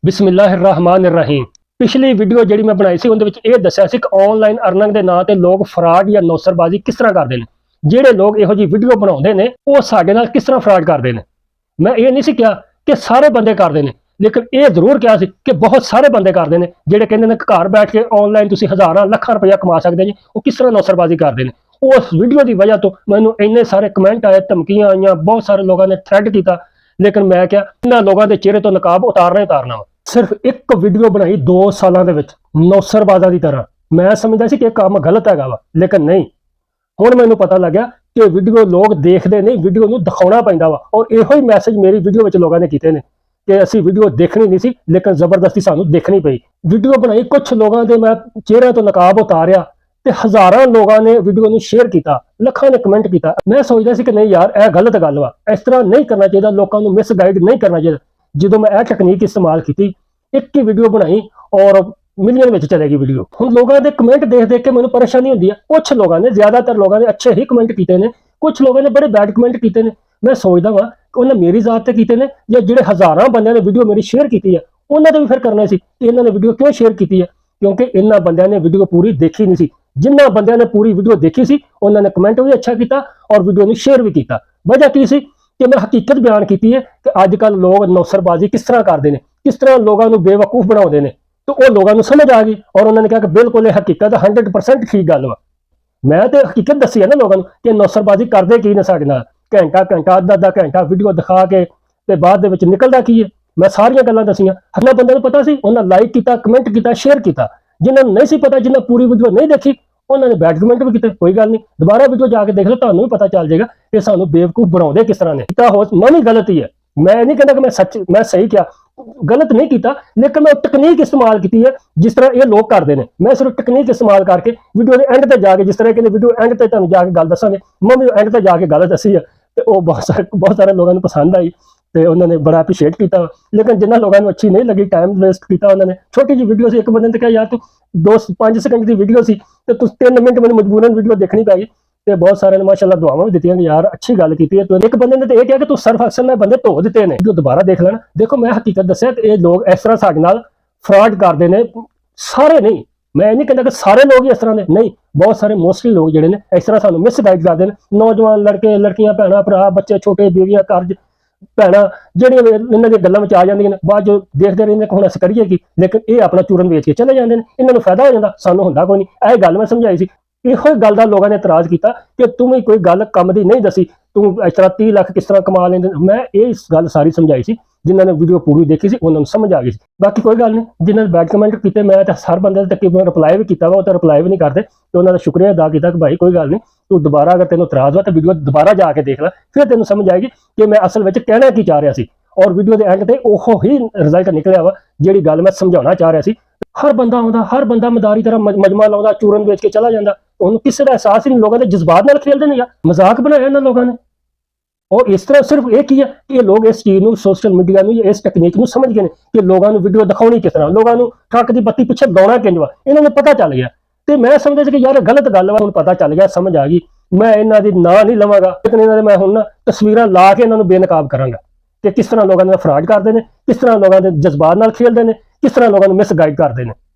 बिस्मिल्लाहिर्रहमानिर्रहीम। पिछली वीडियो जी मैं बनाई सी उहदे विच यह दस्सिया सी कि ऑनलाइन अर्निंग के नाम से लोग फ्रॉड या नौसरबाजी किस तरह करते हैं। जिहड़े लोग इहो जी वीडियो बनाते हैं वो साडे नाल किस तरह फ्रॉड करते हैं। मैं ये नहीं सी कहा कि सारे बंदे करते हैं, लेकिन ये जरूर कहा सी कि बहुत सारे बंदे करते हैं जिहड़े कहंदे ने घर बैठ के ऑनलाइन तुसीं हज़ारां लखां रुपया कमा सकते जी। वो किस तरह नौसरबाजी करते हैं। उस वीडियो की वजह तो मैनूं इन्ने सारे कमेंट आए, धमकियां आईयां, बहुत सारे लोगों ने थ्रेड किया, लेकिन मैं क्या इन्हां लोगों के चेहरे तो नकाब उतारना ही उतारना वा। सिर्फ एक वीडियो बनाई 2 सालों के नौसरबाजा की तरह। मैं समझदा सी कि काम गलत है वा, लेकिन नहीं। हुण मैनूं पता लग्या कि वीडियो लोग देखते नहीं, वीडियो नूं दिखाउणा पैंदा वा। और इहो ही मैसेज मेरी वीडियो में लोगों ने कीते ने कि असीं वीडियो देखनी नहीं सी, लेकिन जबरदस्ती सानूं देखनी पई। वीडियो बनाई, कुछ लोगों के मैं चेहरे तो नकाब उतारिया ते हज़ारां लोगों ने वीडियो नूं शेयर किया, लखां ने कमेंट किया। मैं सोचदा सी कि नहीं यार, यह गलत गल वा, इस तरह नहीं करना चाहिए, लोगों को मिसगाइड नहीं करना चाहिए। जो मैं यह तकनीक इस्तेमाल की, एक ही वीडियो बनाई और मिलियन में चलेगी वीडियो। हम लोगों के कमेंट देख देख के मैं परेशानी होती है। कुछ लोगों ने, ज्यादातर लोगों ने अच्छे ही कमेंट किए हैं, कुछ लोगों ने बड़े बैड कमेंट किए हैं। मैं सोचता वा कि उन्हें मेरी जात से किए हैं या जो हज़ारां बंद ने वीडियो मेरी शेयर की है उन्होंने भी फिर करना सी। इन्होंने वीडियो क्यों शेयर की है? क्योंकि इन्होंने बंद ने वीडियो पूरी देखी नहीं सी। जिन्होंने बंद ने पूरी वीडियो देखी सी उन्होंने कमेंट भी अच्छा किया और वीडियो ने शेयर भी किया। वजह की सी कि मैं हकीकत बयान की है कि अजकल लोग नौसरबाजी किस तरह करते हैं, किस तरह लोगों को बेवकूफ बनाते हैं। तो वो लोगों को समझ आ गई और उन्होंने कहा कि बिल्कुल ये हकीकत 100% ठीक गल वा। मैं तो हकीकत दसी है ना लोगों कि नौसरबाजी करते की ने साडे नाल। घंटा घंटा अद्धा घंटा वीडियो दिखा के ते बाद दे विच निकलदा की है। मैं सारियां गल्लां दसियां। हर बंदे को पता सी, उन्हें लाइक किया, कमेंट किया, शेयर किया। जिन्होंने नहीं सी पता, जिन्हें पूरी वीडियो नहीं देखी, उन्होंने बैड कमेंट भी किए। कोई गल नहीं, दोबारा वीडियो जाके देख लो, तुहानूं भी पता चल जाएगा कि सानूं बेवकूफ बनाउंदे किस तरह ने। हो मैं भी गलत ही है। मैं नहीं कहता कि मैं सच, मैं सही क्या, गलत नहीं किया, लेकिन मैं तकनीक इस्तेमाल की है जिस तरह ये लोग करते हैं। मैं सिर्फ तकनीक इस्तेमाल करके वीडियो के एंड तक जाके, जिस तरह कहते वीडियो एंड तक तुहानूं जाके गल दसांगे, मैं भी एंड तक जाके गल दसी है। तो वो बहुत सारे लोगों को पसंद आई तो उन्होंने बड़ा अप्रीशिएट किया। लेकिन जिन्होंने लोगों को अच्छी नहीं लगी, टाइम वेस्ट किया उन्होंने। छोटी जी वीडियो से एक बंदे ने कहा यार तू 2-5 सेकंड की वीडियो सी तो तू 3 मिनट मैंने मजबूरन वीडियो देखनी पै गई। तो बहुत सारे ने माशाल्लाह दुआवां भी दी कि यार अच्छी गल की है। तो एक बंदे ने तो यह कहा कि तू सर्फ एक्सल में बंदे धो दिते हैं, जो दोबारा देख लेना। देखो मैं हकीकत दस्या तो ये लोग इस तरह साडे नाल फ्रॉड करते हैं। सारे नहीं, मैं नहीं कहता कि सारे लोग ही इस तरह के नहीं, बहुत सारे मोस्टली लोग जोड़े ने इस तरह सानू मिसगाइड करते हैं। नौजवान लड़के लड़कियां, भैन भरा, बच्चे छोटे, बीवियां, घर भैन ਜਿਹੜੀਆਂ ਇਹਨਾਂ ਦੀਆਂ ਗੱਲਾਂ ਵਿੱਚ ਆ ਜਾਂਦੀਆਂ ਨੇ, ਬਾਅਦ ਜੋ ਦੇਖਦੇ ਰਹਿੰਦੇ ਕਿ ਹੁਣ ਅਸੀਂ ਕਰੀਏ ਕੀ। ਲੇਕਿन ਇਹ ਆਪਣਾ ਚੂਰਨ ਵੇਚ ਕੇ ਚਲੇ ਜਾਂਦੇ ਨੇ, ਇਹਨਾਂ ਨੂੰ ਫਾਇਦਾ ਹੋ ਜਾਂਦਾ, ਸਾਨੂੰ ਹੁੰਦਾ ਕੋਈ ਨਹੀਂ। ਇਹ ਗੱਲ ਮੈਂ ਸਮਝਾਈ ਸੀ। ਇਹੋ ਗੱਲ ਦਾ ਲੋਕਾਂ ਨੇ ਇਤਰਾਜ਼ ਕੀਤਾ ਕਿ ਤੂੰ ਵੀ ਕੋਈ ਗੱਲ ਕੰਮ ਦੀ ਨਹੀਂ ਦਸੀ, ਤੂੰ ਇਸ ਤਰ੍ਹਾਂ 30 ਲੱਖ ਕਿਸ ਤਰ੍ਹਾਂ ਕਮਾ ਲੈਂਦੇ। मैं ये गल सारी समझाई सी, जिन्होंने वीडियो पूरी देखी सी उन्होंने समझ आ गई सी। बाकी कोई गल नहीं, जिन्होंने बैड कमेंट किए मैं तो हर बंदे तक रिप्लाई भी किया, वो तो रिप्लाई भी नहीं करते। तो उन्होंने शुक्रिया अदा किया कि भाई कोई गल नहीं, तू दोबारा अगर तेन इतराज हो तो वीडियो दोबारा जाके देख ला, फिर तेन समझ आएगी कि मैं असल में कहना की चाह रहा सी। और वीडियो के एंड से ओहो ही रिजल्ट निकलिया वा जी गल मैं समझाना चाह रहा सी। हर बंदा आता, हर बंदा मदारी तरह मजमा लाता, चूरन बेच के चला जाता। उन्होंने किसी का एहसास ही नहीं, लोगों के जज्बात नाल खेलते हैं या मजाक बनाया इन्होंने लोगों ने। और इस तरह सिर्फ एक ही है कि ये लोग इस चीज़ को, सोशल मीडिया में, इस तकनीक को समझ गए कि लोगों को वीडियो दिखानी किस तरह, लोगों को ट्रक की बत्ती पिछे दौड़ा किंज वा, इन्होंने पता चल गया। तो मैं समझा कि यार गलत गल वा, पता चल गया, समझ आ गई। मैं इन्हों की ना नहीं लवांगा, लेकिन इन्होंने मैं हुण ना तस्वीरां ला के इन्होंने बेनकाब करांगा कि किस तरह लोगों ने फ्रॉड करते हैं, किस तरह लोगों के जज्बात नाल खेलते हैं, किस तरह लोगों को मिसगाइड करते हैं।